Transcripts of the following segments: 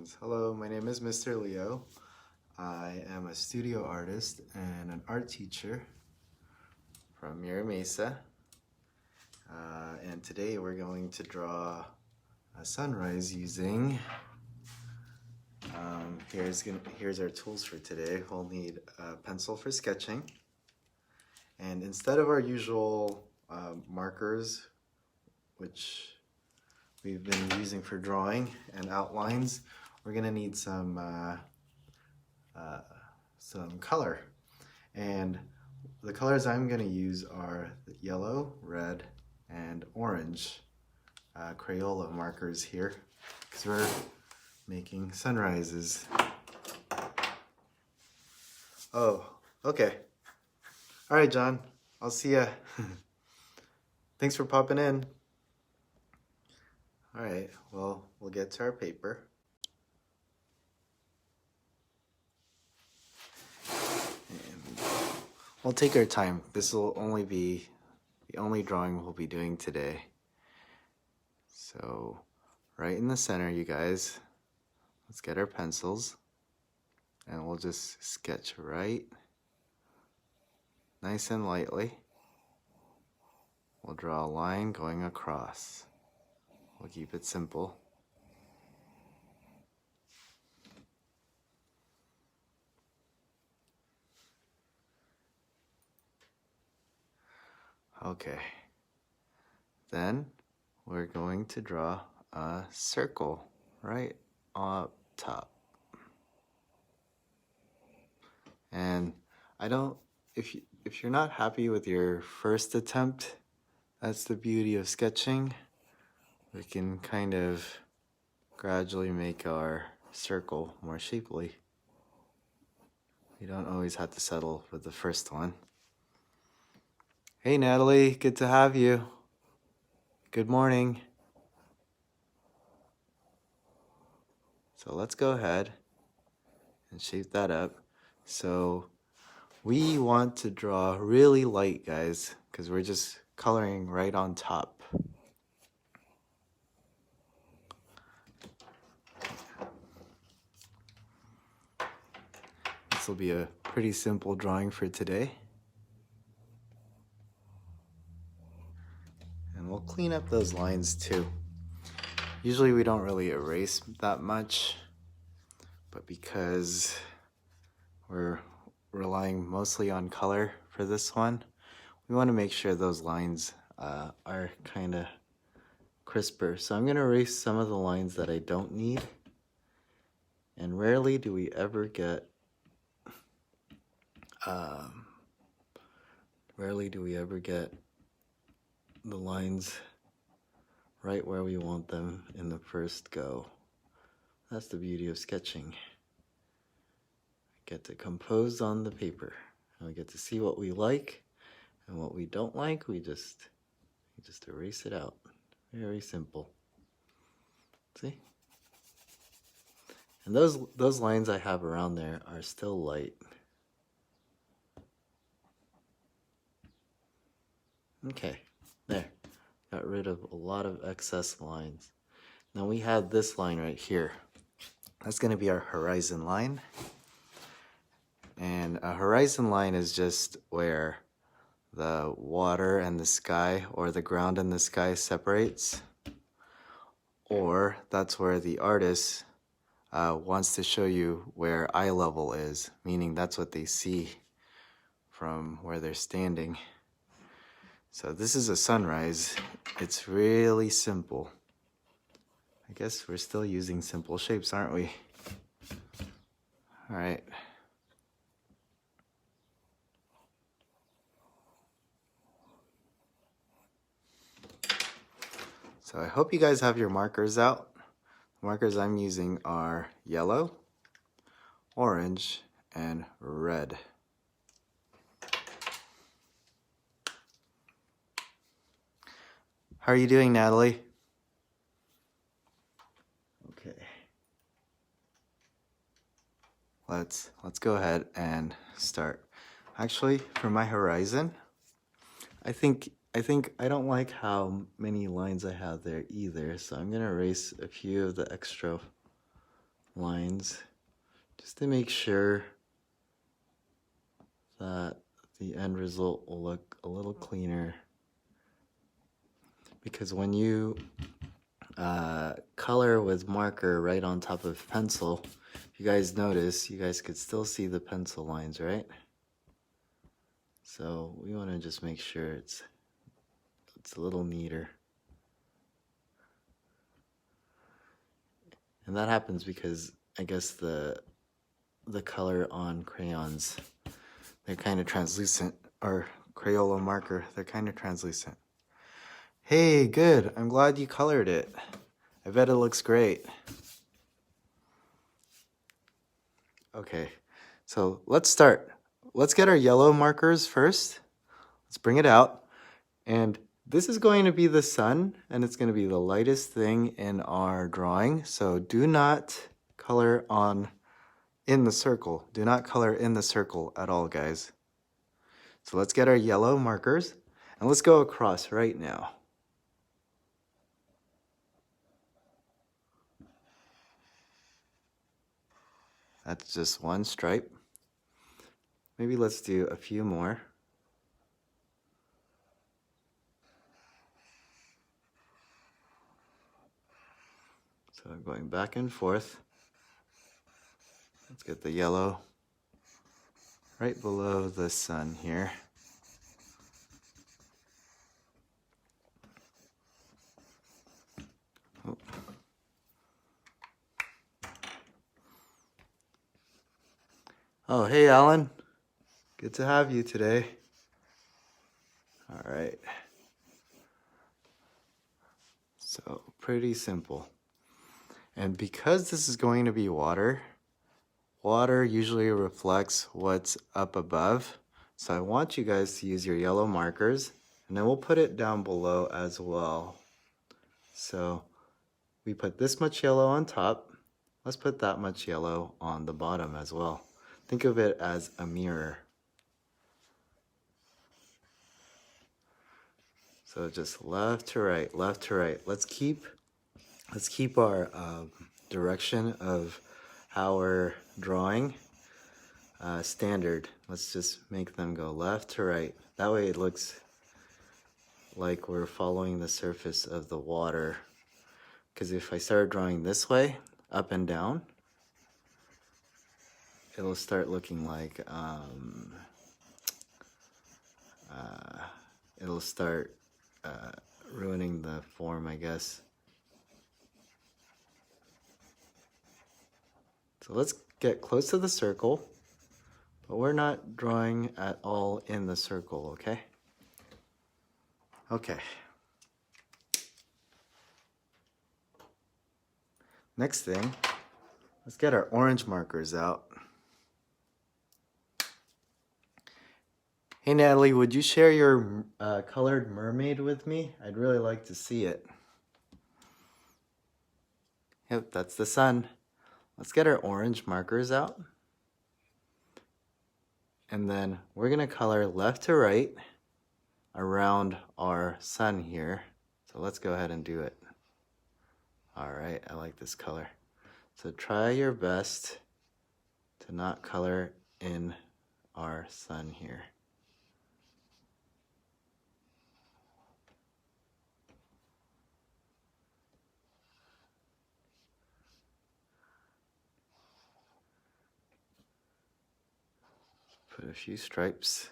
questions. Hello, my name is Mr. Leo. I am a studio artist and an art teacher from Mira Mesa. And today we're going to draw a sunrise using, here's our tools for today. We'll need a pencil for sketching. And instead of our usual markers, which we've been using for drawing and outlines, we're gonna need some color. And the colors I'm gonna use are the yellow, red, and orange Crayola markers here, because we're making sunrises. Oh, okay. All right, John, I'll see ya. Thanks for popping in. All right, well, we'll get to our paper. And we'll take our time. This will only be the only drawing we'll be doing today. So, right in the center, you guys, let's get our pencils. And we'll just sketch right, nice and lightly. We'll draw a line going across. We'll keep it simple. Okay. Then we're going to draw a circle right up top. And if you're not happy with your first attempt, that's the beauty of sketching. We can kind of gradually make our circle more shapely. You don't always have to settle with the first one. Hey Natalie, good to have you. Good morning. So let's go ahead and shape that up. So we want to draw really light, guys, because we're just coloring right on top. This will be a pretty simple drawing for today. And we'll clean up those lines too. Usually we don't really erase that much, but because we're relying mostly on color for this one, we want to make sure those lines are kind of crisper. So I'm going to erase some of the lines that I don't need. And rarely do we ever get the lines right where we want them in the first go. That's the beauty of sketching. We get to compose on the paper, and we get to see what we like, and what we don't like, we just erase it out. Very simple. See? And those lines I have around there are still light. Okay, there. Got rid of a lot of excess lines. Now we have this line right here. That's going to be our horizon line. And a horizon line is just where the water and the sky, or the ground and the sky, separates. Or that's where the artist wants to show you where eye level is, meaning that's what they see from where they're standing. So this is a sunrise. It's really simple. I guess we're still using simple shapes, aren't we? All right. So I hope you guys have your markers out. The markers I'm using are yellow, orange, and red. How are you doing, Natalie? Okay. Let's go ahead and start. Actually, for my horizon, I think I don't like how many lines I have there either, so I'm gonna erase a few of the extra lines just to make sure that the end result will look a little cleaner. Because when you color with marker right on top of pencil, if you guys notice, you guys could still see the pencil lines, right? So we want to just make sure it's a little neater. And that happens because I guess the color on crayons, they're kind of translucent, or Crayola marker, they're kind of translucent. Hey, good. I'm glad you colored it. I bet it looks great. Okay, so let's start. Let's get our yellow markers first. Let's bring it out. And this is going to be the sun, and it's going to be the lightest thing in our drawing. So do not color in the circle. Do not color in the circle at all, guys. So let's get our yellow markers, and let's go across right now. That's just one stripe. Maybe let's do a few more. So I'm going back and forth. Let's get the yellow right below the sun here. Oh. Oh, hey, Alan. Good to have you today. All right. So pretty simple. And because this is going to be water, water usually reflects what's up above. So I want you guys to use your yellow markers, and then we'll put it down below as well. So we put this much yellow on top. Let's put that much yellow on the bottom as well. Think of it as a mirror. So just left to right, left to right. Let's keep our direction of how we're drawing standard. Let's just make them go left to right. That way it looks like we're following the surface of the water. Because if I start drawing this way, up and down, it'll start looking like it'll start ruining the form, I guess. So let's get close to the circle, but we're not drawing at all in the circle, okay? Okay. Next thing, let's get our orange markers out. Hey Natalie, would you share your colored mermaid with me? I'd really like to see it. Yep, that's the sun. Let's get our orange markers out. And then we're gonna color left to right around our sun here. So let's go ahead and do it. All right, I like this color. So try your best to not color in our sun here. Put a few stripes.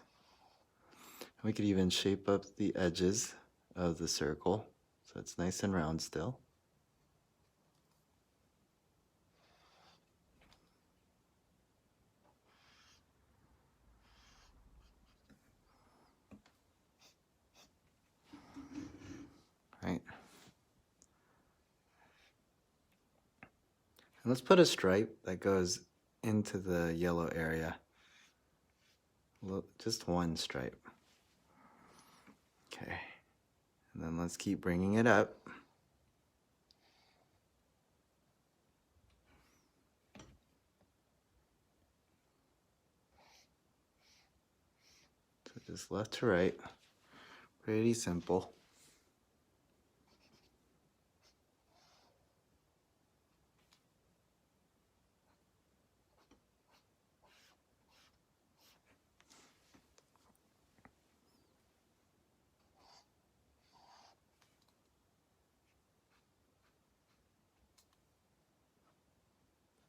We could even shape up the edges of the circle so it's nice and round still. Right. And let's put a stripe that goes into the yellow area. Just one stripe. Okay. And then let's keep bringing it up. So just left to right. Pretty simple.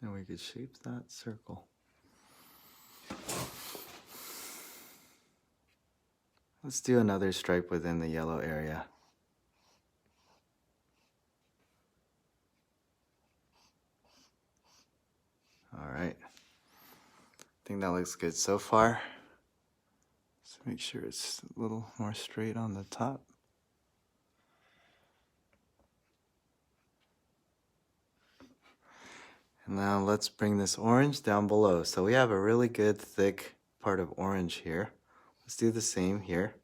And we could shape that circle. Let's do another stripe within the yellow area. All right. I think that looks good so far. Let's make sure it's a little more straight on the top. And now let's bring this orange down below. So we have a really good thick part of orange here. Let's do the same here.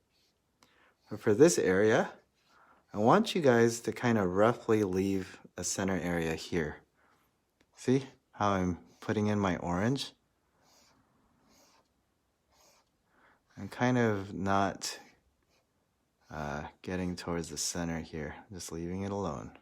But for this area, I want you guys to kind of roughly leave a center area here. See how I'm putting in my orange? I'm kind of not getting towards the center here, just leaving it alone.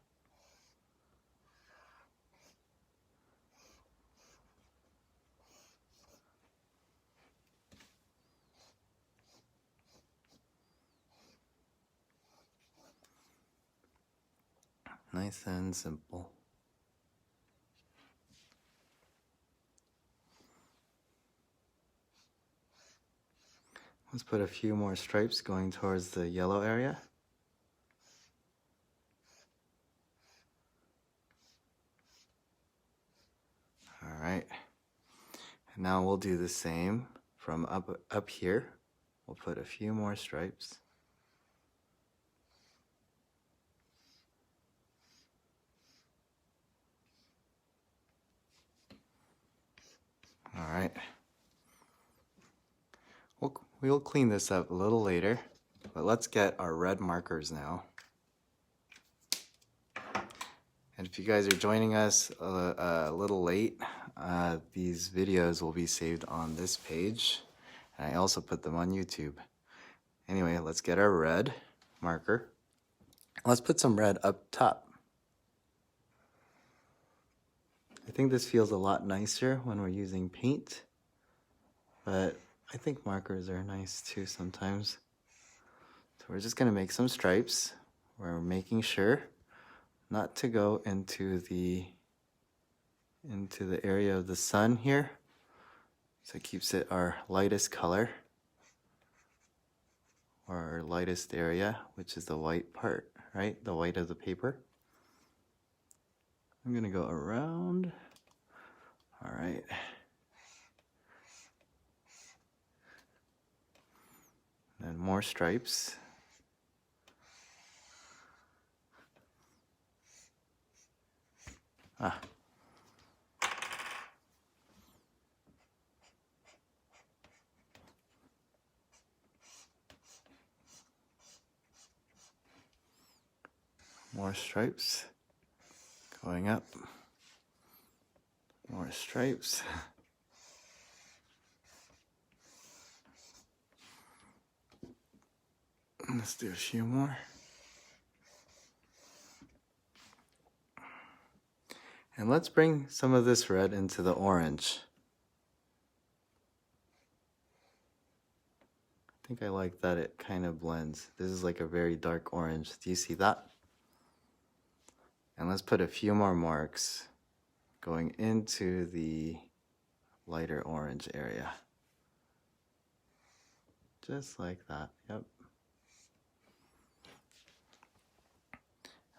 Nice and simple. Let's put a few more stripes going towards the yellow area. All right. And now we'll do the same from up here. We'll put a few more stripes. All right. We'll clean this up a little later, but let's get our red markers now. And if you guys are joining us a little late, these videos will be saved on this page. And I also put them on YouTube. Anyway, let's get our red marker. Let's put some red up top. I think this feels a lot nicer when we're using paint, but I think markers are nice too sometimes. So we're just gonna make some stripes. We're making sure not to go into the area of the sun here. So it keeps it our lightest color, or our lightest area, which is the white part, right? The white of the paper. I'm gonna go around. All right. And more stripes. More stripes going up. More stripes. Let's do a few more. And let's bring some of this red into the orange. I think I like that it kind of blends. This is like a very dark orange. Do you see that? And let's put a few more marks going into the lighter orange area. Just like that, yep.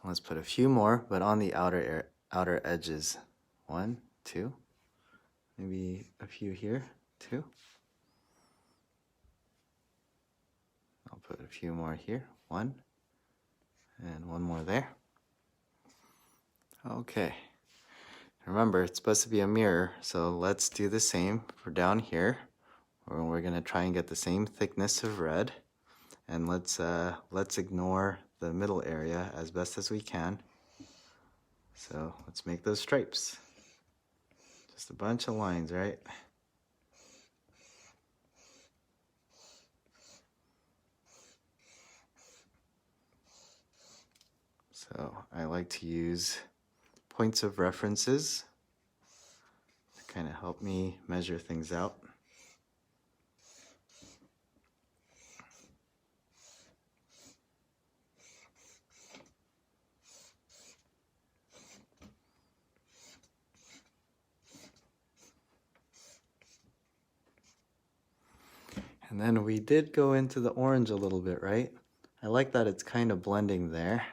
And let's put a few more, but on the outer edges. 1, 2, maybe a few here, 2. I'll put a few more here, 1, and 1 more there. Okay. Remember, it's supposed to be a mirror, so let's do the same for down here. We're gonna try and get the same thickness of red, and let's ignore the middle area as best as we can. So let's make those stripes. Just a bunch of lines, right? So I like to use points of references to kind of help me measure things out. And then we did go into the orange a little bit, right? I like that it's kind of blending there.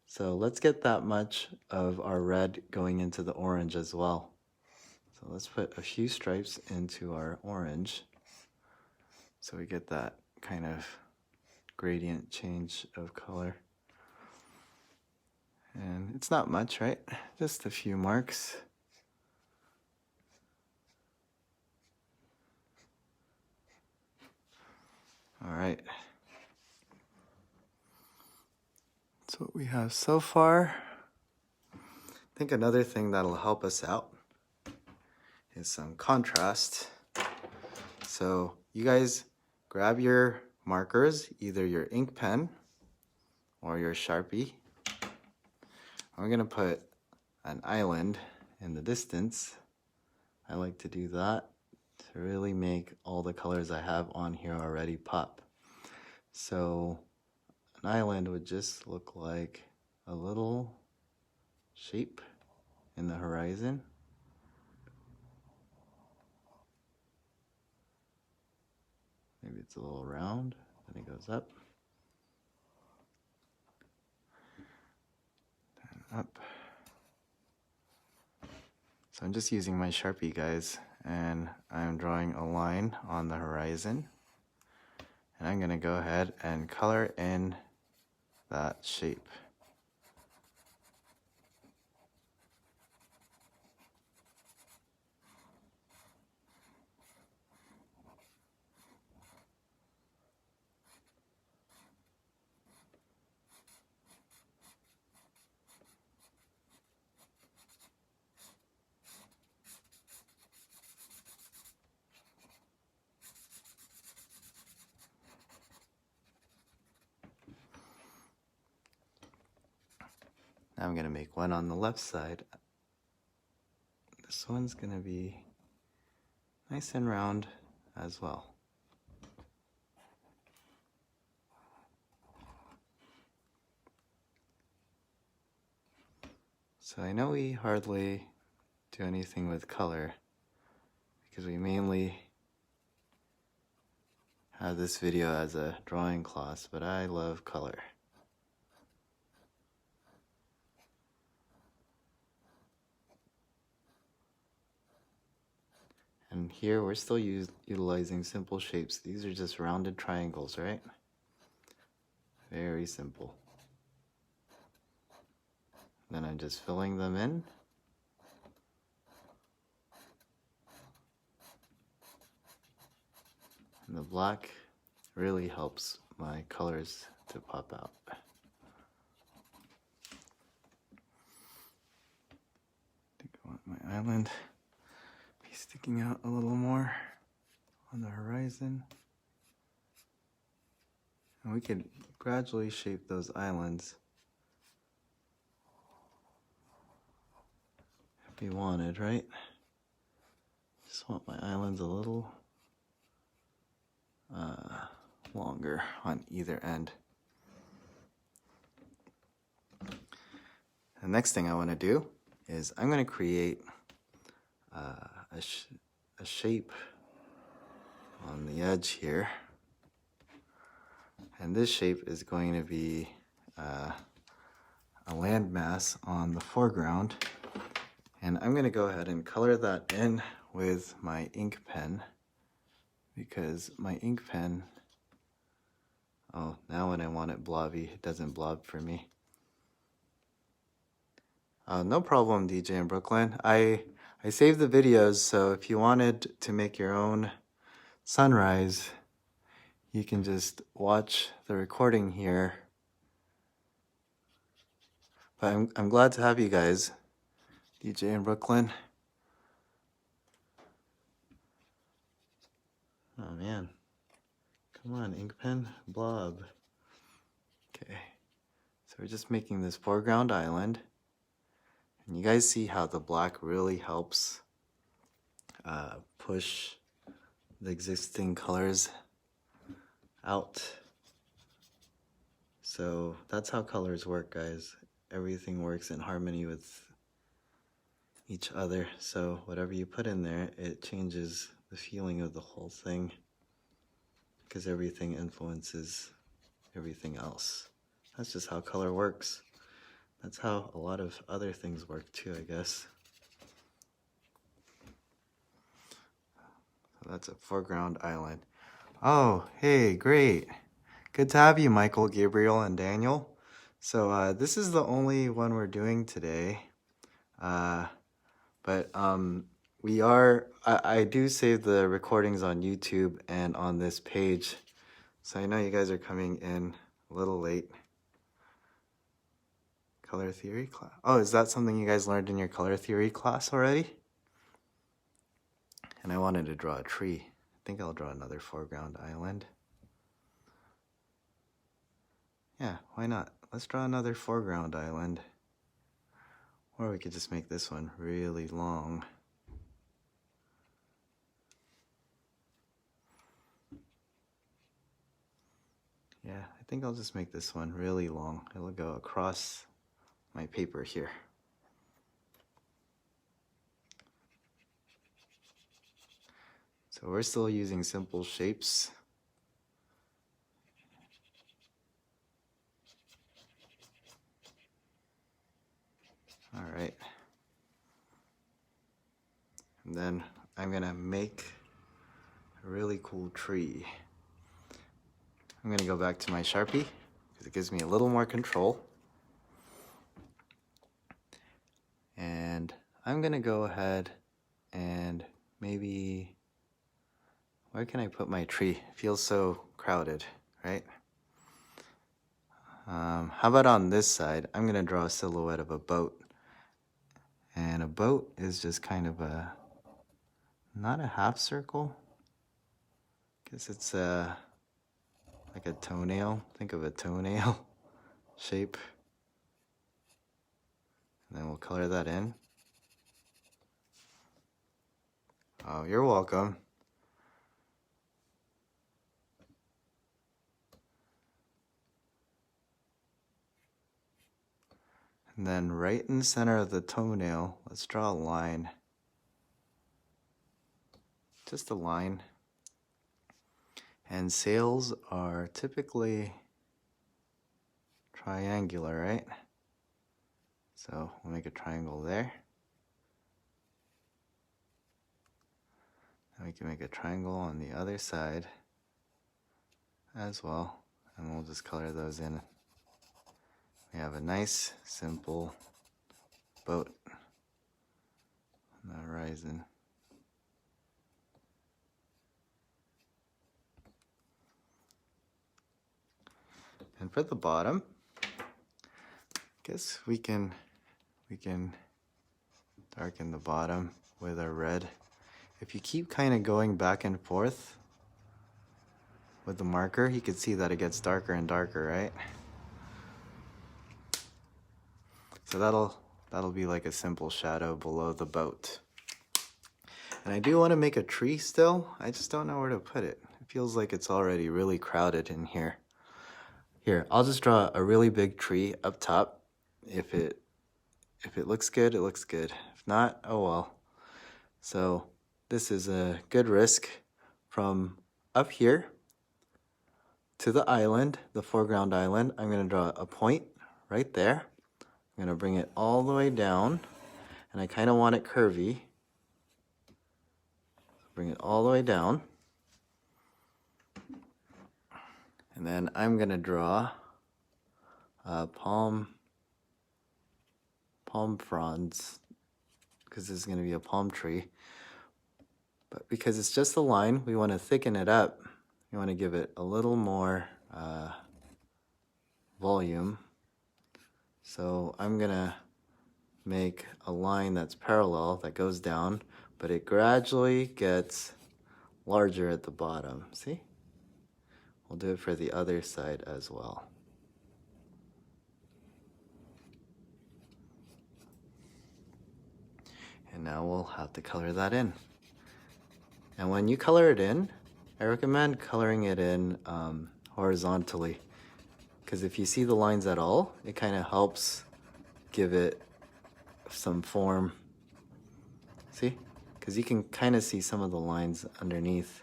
So let's get that much of our red going into the orange as well. So let's put a few stripes into our orange so we get that kind of gradient change of color. And it's not much, right? Just a few marks. All right. That's what we have so far. I think another thing that'll help us out is some contrast. So you guys grab your markers, either your ink pen or your Sharpie. I'm gonna put an island in the distance. I like to do that to really make all the colors I have on here already pop. So an island would just look like a little shape in the horizon. Maybe it's a little round, then it goes up, then up. So I'm just using my Sharpie, guys, and I'm drawing a line on the horizon. And I'm gonna go ahead and color in that shape. Now I'm gonna make one on the left side. This one's gonna be nice and round as well. So I know we hardly do anything with color because we mainly have this video as a drawing class, but I love color. And here we're still utilizing simple shapes. These are just rounded triangles, right? Very simple. Then I'm just filling them in. And the black really helps my colors to pop out. I think I want my island be sticking out a little more on the horizon. And we could gradually shape those islands if you wanted, right? Just want my islands a little longer on either end. The next thing I want to do is I'm going to create a shape on the edge here, and this shape is going to be a landmass on the foreground, and I'm going to go ahead and color that in with my ink pen, because my ink pen, oh, now when I want it blobby, it doesn't blob for me. No problem, DJ in Brooklyn. I saved the videos, so if you wanted to make your own sunrise, you can just watch the recording here. But I'm glad to have you guys, DJ in Brooklyn. Oh man, come on, ink pen, blob. Okay, so we're just making this foreground island. And you guys see how the black really helps push the existing colors out. So that's how colors work, guys. Everything works in harmony with each other. So whatever you put in there, it changes the feeling of the whole thing. because everything influences everything else. That's just how color works. That's how a lot of other things work too, I guess. So that's a foreground island. Oh, hey, great. Good to have you, Michael, Gabriel, and Daniel. So this is the only one we're doing today. But I do save the recordings on YouTube and on this page. So I know you guys are coming in a little late. Color theory class. Oh, is that something you guys learned in your color theory class already? And I wanted to draw a tree. I think I'll draw another foreground island. Yeah, why not? Let's draw another foreground island. Or we could just make this one really long. Yeah, I think I'll just make this one really long. It'll go across my paper here. So we're still using simple shapes. All right. And then I'm gonna make a really cool tree. I'm gonna go back to my Sharpie because it gives me a little more control. And I'm gonna go ahead and maybe, where can I put my tree? It feels so crowded, right? How about on this side? I'm gonna draw a silhouette of a boat. And a boat is just kind of a, not a half circle. Guess it's like a toenail. Think of a toenail shape. And then we'll color that in. Oh, you're welcome. And then right in the center of the toenail, let's draw a line. Just a line. And sails are typically triangular, right? So we'll make a triangle there. And we can make a triangle on the other side as well. And we'll just color those in. We have a nice, simple boat on the horizon. And for the bottom, guess we can darken the bottom with our red. If you keep kind of going back and forth with the marker, you can see that it gets darker and darker, right? So that'll be like a simple shadow below the boat. And I do want to make a tree still. I just don't know where to put it. It feels like it's already really crowded in here. Here, I'll just draw a really big tree up top. If it looks good, it looks good. If not, oh well. So this is a good risk from up here to the island, the foreground island. I'm going to draw a point right there. I'm going to bring it all the way down, and I kind of want it curvy. Bring it all the way down. And then I'm going to draw palm fronds, because this is going to be a palm tree. But because it's just a line, we want to thicken it up. We want to give it a little more volume. So I'm going to make a line that's parallel, that goes down, but it gradually gets larger at the bottom. See? We'll do it for the other side as well. And now we'll have to color that in. And when you color it in, I recommend coloring it in horizontally, because if you see the lines at all, it kind of helps give it some form. See? Because you can kind of see some of the lines underneath.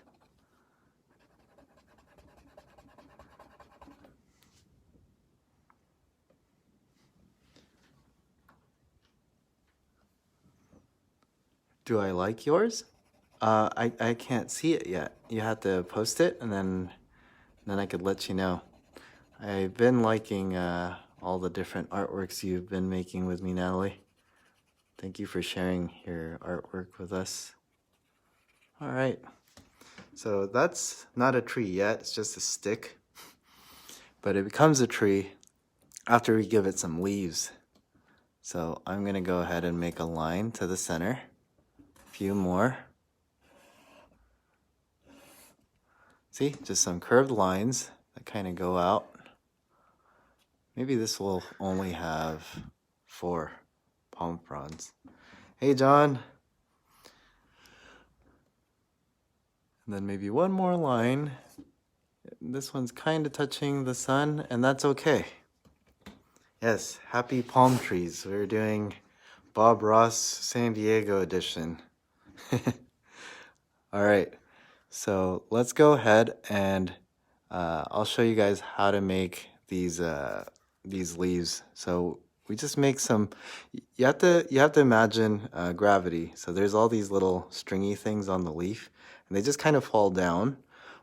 Do I like yours? I can't see it yet. You have to post it, and then I could let you know. I've been liking all the different artworks you've been making with me, Natalie. Thank you for sharing your artwork with us. All right. So that's not a tree yet. It's just a stick. But it becomes a tree after we give it some leaves. So I'm going to go ahead and make a line to the center. A few more. See, just some curved lines that kind of go out. Maybe this will only have 4 palm fronds. Hey, John. And then maybe one more line. This one's kind of touching the sun, and that's okay. Yes, happy palm trees. We're doing Bob Ross San Diego edition. All right, so let's go ahead and I'll show you guys how to make these leaves. So we just make some. You have to imagine gravity. So there's all these little stringy things on the leaf, and they just kind of fall down.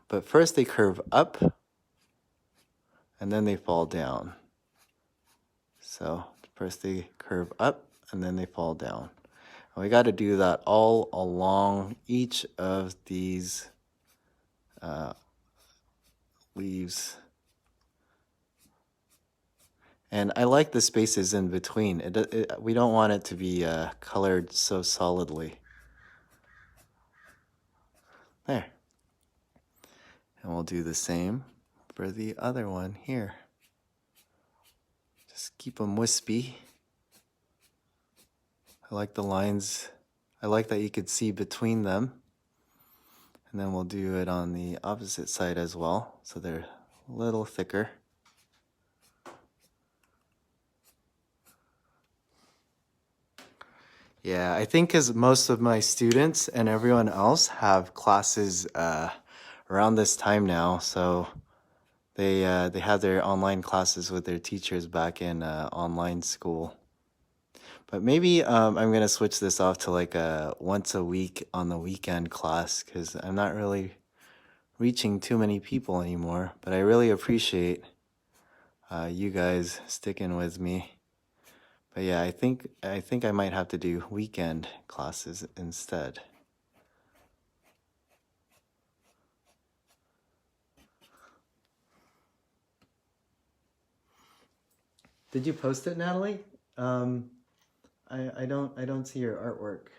But first they curve up, and then they fall down. So first they curve up, and then they fall down. And we got to do that all along each of these leaves. And I like the spaces in between. We don't want it to be colored so solidly. There. And we'll do the same for the other one here. Just keep them wispy. I like the lines. I like that you could see between them. And then we'll do it on the opposite side as well, so they're a little thicker. Yeah, I think because most of my students and everyone else have classes around this time now, so they have their online classes with their teachers back in online school. But maybe I'm gonna switch this off to like a once a week on the weekend class, because I'm not really reaching too many people anymore. But I really appreciate you guys sticking with me. But yeah, I think I might have to do weekend classes instead. Did you post it, Natalie? I don't see your artwork.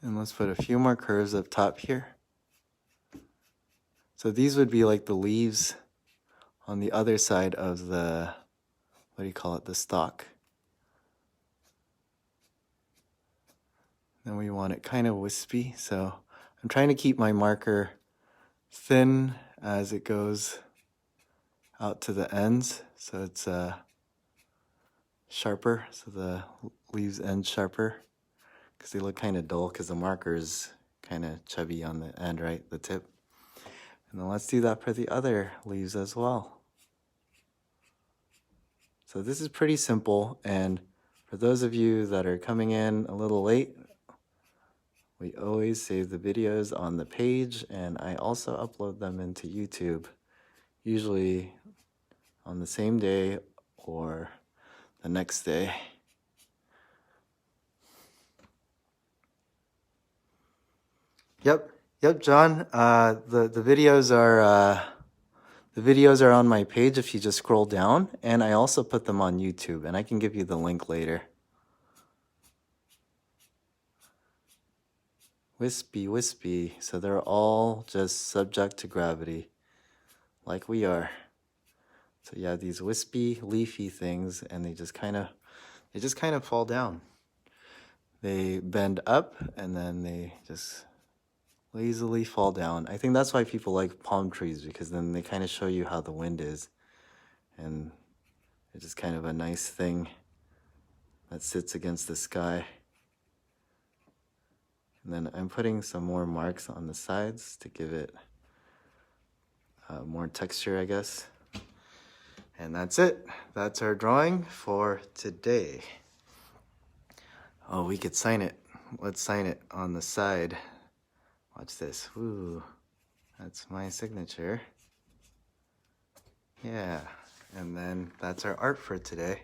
And let's put a few more curves up top here. So these would be like the leaves on the other side of the, what do you call it, the stalk. Then we want it kind of wispy, so I'm trying to keep my marker thin as it goes out to the ends, so it's sharper, so the leaves end sharper, because they look kind of dull because the marker is kind of chubby on the end, right, the tip. And then let's do that for the other leaves as well. So this is pretty simple, and for those of you that are coming in a little late, we always save the videos on the page, and I also upload them into YouTube, usually on the same day or the next day. Yep, John. The videos are on my page if you just scroll down, and I also put them on YouTube, and I can give you the link later. Wispy, wispy. So they're all just subject to gravity, like we are. So you have these wispy, leafy things, and they just kind of fall down. They bend up, and then they just lazily fall down. I think that's why people like palm trees, because then they kind of show you how the wind is, and it's just kind of a nice thing that sits against the sky. And then I'm putting some more marks on the sides to give it more texture, I guess. And that's it. That's our drawing for today. Oh, we could sign it. Let's sign it on the side. Watch this. Ooh, that's my signature. Yeah, and then that's our art for today.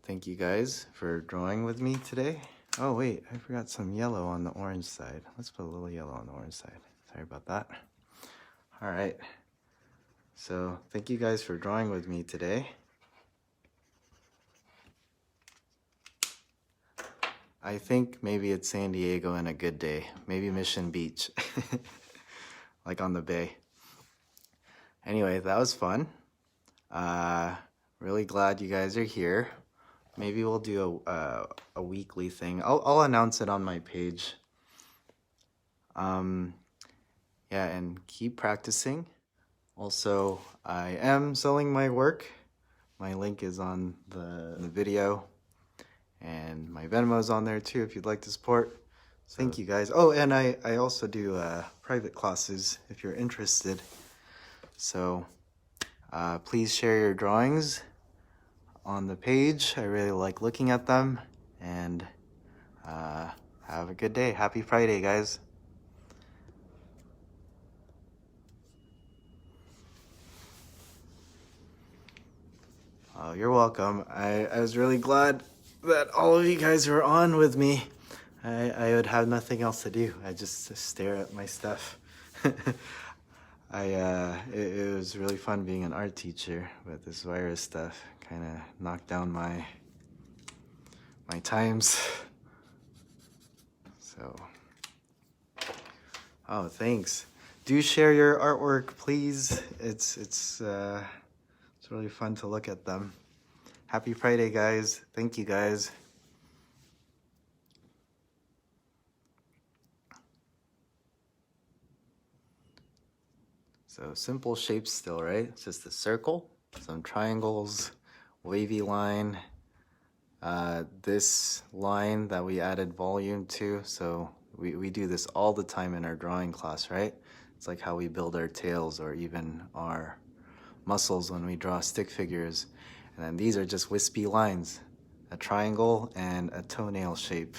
Thank you guys for drawing with me today. Oh wait, I forgot some yellow on the orange side. Let's put a little yellow on the orange side. Sorry about that. All right, so thank you guys for drawing with me today. I think maybe it's San Diego and a good day. Maybe Mission Beach, like on the bay. Anyway, that was fun. Really glad you guys are here. Maybe we'll do a weekly thing. I'll announce it on my page. Yeah, and keep practicing. Also, I am selling my work. My link is on the video, and my Venmo's on there too if you'd like to support. So, thank you guys. Oh, and I also do private classes if you're interested. So please share your drawings on the page. I really like looking at them, and have a good day. Happy Friday, guys. Oh, you're welcome. I was really glad that all of you guys were on with me. I would have nothing else to do. I just stare at my stuff. It was really fun being an art teacher, but this virus stuff kind of knocked down my times. So, oh, thanks. Do share your artwork, please. It's really fun to look at them. Happy Friday, guys. Thank you, guys. So simple shapes still, right? It's just a circle, some triangles, wavy line, this line that we added volume to. So we do this all the time in our drawing class, right? It's like how we build our tails or even our muscles when we draw stick figures. And then these are just wispy lines, a triangle and a toenail shape.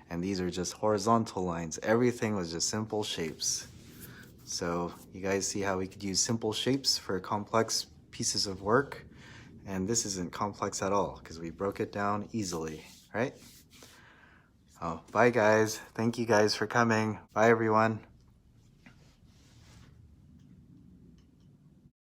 And these are just horizontal lines. Everything was just simple shapes. So you guys see how we could use simple shapes for complex pieces of work. And this isn't complex at all because we broke it down easily, right? Oh, bye guys. Thank you guys for coming. Bye everyone.